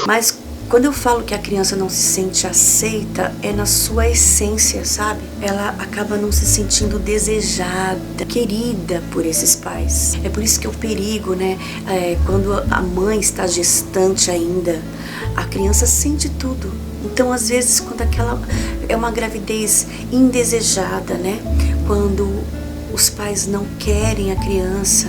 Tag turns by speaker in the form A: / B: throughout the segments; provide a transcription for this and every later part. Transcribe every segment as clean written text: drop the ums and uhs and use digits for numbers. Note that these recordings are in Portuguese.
A: Mas quando eu falo que a criança não se sente aceita, é na sua essência, sabe? Ela acaba não se sentindo desejada, querida por esses pais. É por isso que é o perigo, né? Quando a mãe está gestante ainda, a criança sente tudo. Então, às vezes, quando aquela é uma gravidez indesejada, né? Quando os pais não querem a criança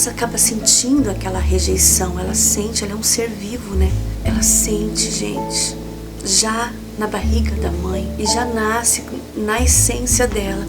A: acaba sentindo aquela rejeição. Ela sente, ela é um ser vivo, né? Ela sente, gente, já na barriga da mãe e já nasce na essência dela.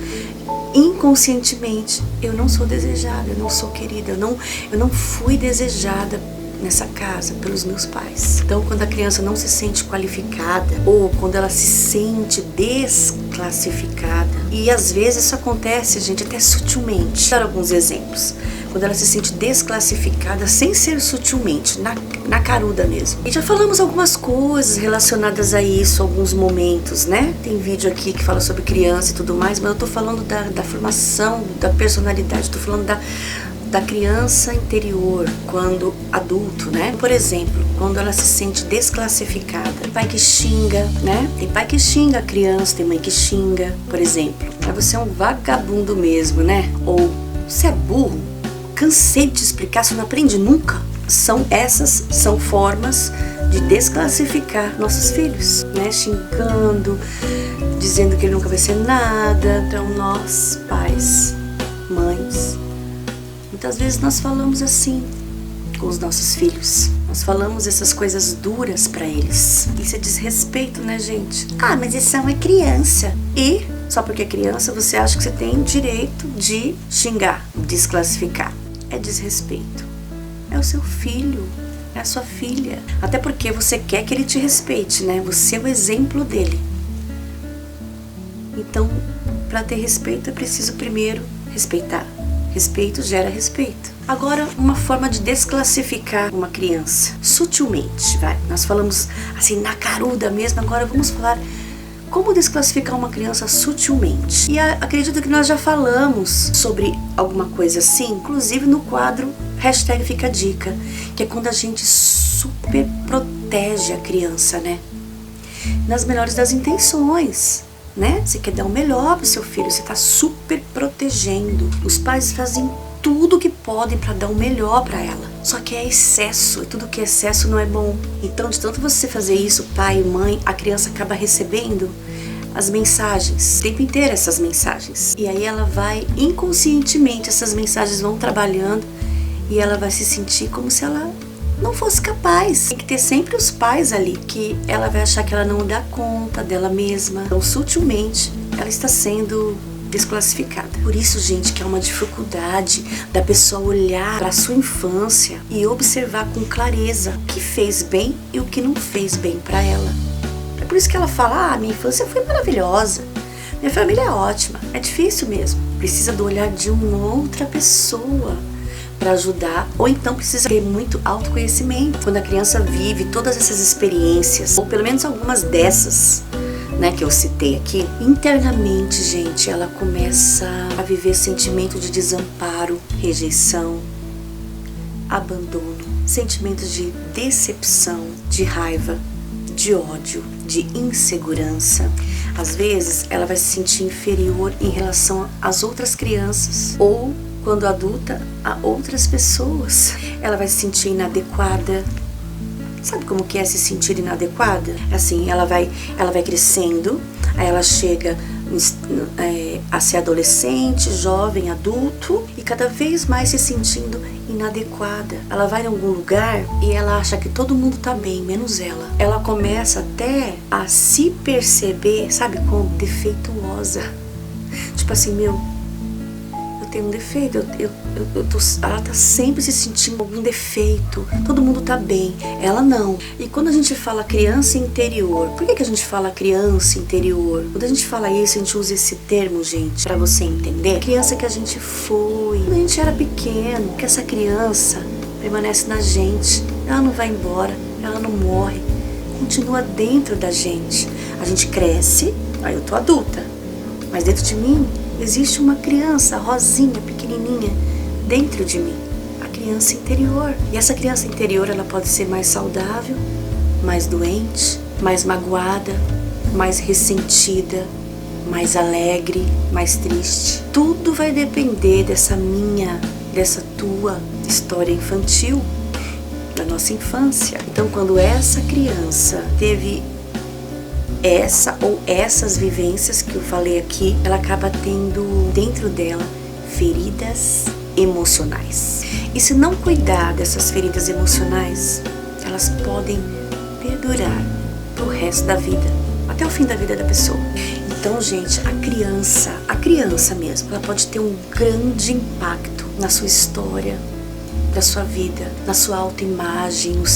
A: Inconscientemente, eu não sou desejada, eu não sou querida, eu não fui desejada nessa casa pelos meus pais. Então, quando a criança não se sente qualificada ou quando ela se sente desclassificada, e às vezes isso acontece, gente, até sutilmente. Vou dar alguns exemplos. Quando ela se sente desclassificada sem ser sutilmente, na caruda mesmo. E já falamos algumas coisas relacionadas a isso, alguns momentos, né? Tem vídeo aqui que fala sobre criança e tudo mais, mas eu tô falando da formação, da personalidade, tô falando da criança interior, quando adulto, né? Por exemplo, quando ela se sente desclassificada. Tem pai que xinga, né? Tem pai que xinga a criança, tem mãe que xinga, por exemplo. Mas você é um vagabundo mesmo, né? Ou você é burro, cansei de te explicar, você não aprende nunca. Essas são formas de desclassificar nossos filhos, né? Xingando, dizendo que ele nunca vai ser nada. Então nós, pais, mães, muitas vezes nós falamos assim com os nossos filhos. Nós falamos essas coisas duras pra eles. Isso é desrespeito, né, gente? Ah, mas isso é uma criança. E, só porque é criança, você acha que você tem direito de xingar, desclassificar. É desrespeito. É o seu filho, é a sua filha. Até porque você quer que ele te respeite, né? Você é o exemplo dele. Então, para ter respeito, é preciso primeiro respeitar. Respeito gera respeito. Agora, uma forma de desclassificar uma criança, sutilmente, vai. Nós falamos assim, na caruda mesmo, agora vamos falar como desclassificar uma criança sutilmente. E acredito que nós já falamos sobre alguma coisa assim, inclusive no quadro #Fica a Dica, que é quando a gente super protege a criança, né? Nas melhores das intenções, né? Você quer dar o melhor pro seu filho, você tá super protegendo. Os pais fazem tudo que podem para dar o melhor para ela. Só que é excesso, e tudo que é excesso não é bom. Então, de tanto você fazer isso, pai e mãe, a criança acaba recebendo as mensagens, o tempo inteiro essas mensagens. E aí ela vai, inconscientemente, essas mensagens vão trabalhando e ela vai se sentir como se ela não fosse capaz. Tem que ter sempre os pais ali, que ela vai achar que ela não dá conta dela mesma. Então, sutilmente, ela está sendo desclassificada. Por isso, gente, que é uma dificuldade da pessoa olhar para a sua infância e observar com clareza o que fez bem e o que não fez bem para ela. É por isso que ela fala, minha infância foi maravilhosa, minha família é ótima. É difícil mesmo. Precisa do olhar de uma outra pessoa para ajudar, ou então precisa ter muito autoconhecimento. Quando a criança vive todas essas experiências, ou pelo menos algumas dessas, né, que eu citei aqui, internamente, gente, ela começa a viver sentimento de desamparo, rejeição, abandono, sentimentos de decepção, de raiva, de ódio, de insegurança. Às vezes, ela vai se sentir inferior em relação às outras crianças, ou quando adulta, a outras pessoas. Ela vai se sentir inadequada. Sabe como que é se sentir inadequada? Assim, ela vai crescendo, aí ela chega a ser adolescente, jovem, adulto, e cada vez mais se sentindo inadequada. Ela vai em algum lugar e ela acha que todo mundo tá bem, menos ela. Ela começa até a se perceber, sabe, como defeituosa. Tipo assim, tem um defeito, ela tá sempre se sentindo algum defeito, todo mundo tá bem, ela não. E quando a gente fala criança interior, por que a gente fala criança interior? Quando a gente fala isso, a gente usa esse termo, gente, pra você entender. Criança que a gente foi, quando a gente era pequeno, que essa criança permanece na gente, ela não vai embora, ela não morre, continua dentro da gente. A gente cresce, aí eu tô adulta, mas dentro de mim existe uma criança rosinha, pequenininha, dentro de mim. A criança interior. E essa criança interior, ela pode ser mais saudável mais doente, mais magoada, mais ressentida, mais alegre, mais triste. Tudo vai depender dessa tua história infantil, da nossa infância. Então, quando essa criança teve essa ou essas vivências que eu falei aqui, ela acaba tendo dentro dela feridas emocionais. E se não cuidar dessas feridas emocionais, elas podem perdurar pro resto da vida, até o fim da vida da pessoa. Então, gente, a criança mesmo, ela pode ter um grande impacto na sua história, da sua vida, na sua autoimagem, no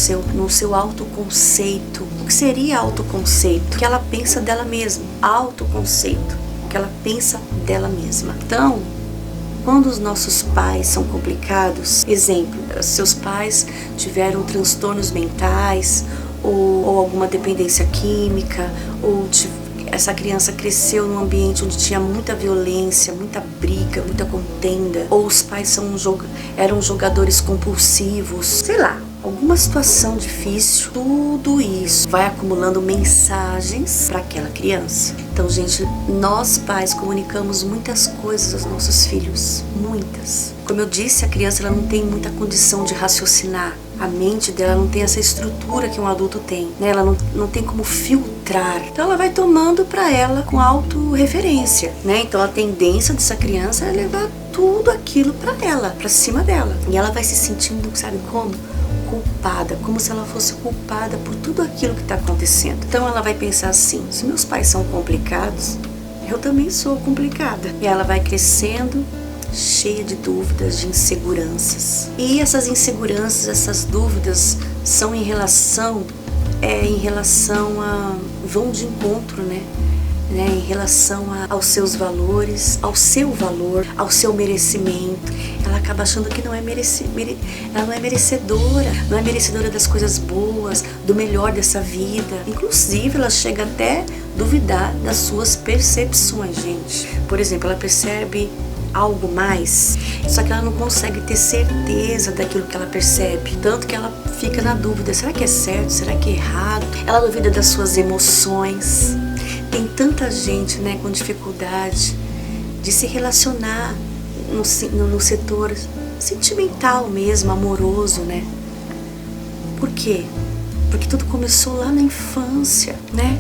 A: seu autoconceito. O que seria autoconceito? O que ela pensa dela mesma. Autoconceito, o que ela pensa dela mesma. Então, quando os nossos pais são complicados, exemplo, seus pais tiveram transtornos mentais ou alguma dependência química, ou essa criança cresceu num ambiente onde tinha muita violência, muita briga, muita contenda, ou os pais eram jogadores compulsivos, sei lá, alguma situação difícil, tudo isso vai acumulando mensagens para aquela criança. Então, gente, nós pais comunicamos muitas coisas aos nossos filhos, muitas. Como eu disse, a criança ela não tem muita condição de raciocinar. A mente dela não tem essa estrutura que um adulto tem, né? Ela não tem como filtrar. Então ela vai tomando para ela com autorreferência, né? Então a tendência dessa criança é levar tudo aquilo para ela, para cima dela. E ela vai se sentindo, sabe como? Culpada, como se ela fosse culpada por tudo aquilo que está acontecendo. Então ela vai pensar assim: se meus pais são complicados, eu também sou complicada. E ela vai crescendo cheia de dúvidas, de inseguranças. E essas inseguranças, essas dúvidas são em relação a vão de encontro, né? Em relação aos seus valores, ao seu valor, ao seu merecimento. Ela acaba achando que ela não é merecedora das coisas boas, do melhor dessa vida. Inclusive, ela chega até duvidar das suas percepções, gente. Por exemplo, ela percebe algo mais, só que ela não consegue ter certeza daquilo que ela percebe, tanto que ela fica na dúvida: será que é certo? Será que é errado? Ela duvida das suas emoções. Tem tanta gente, né, com dificuldade de se relacionar no setor sentimental mesmo, amoroso, né? Por quê? Porque tudo começou lá na infância, né?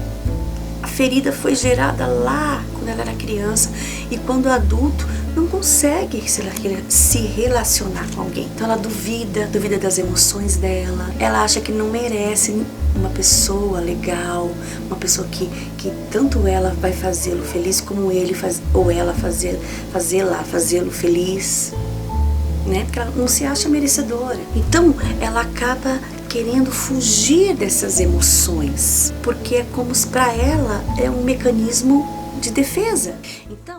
A: A ferida foi gerada lá quando ela era criança, e quando adulto não consegue se relacionar com alguém. Então ela duvida das emoções dela, ela acha que não merece uma pessoa legal, uma pessoa que tanto ela vai fazê-lo feliz como ele ou ela fazê-lo feliz, né? Porque ela não se acha merecedora. Então ela acaba querendo fugir dessas emoções, porque é como se para ela é um mecanismo de defesa. Então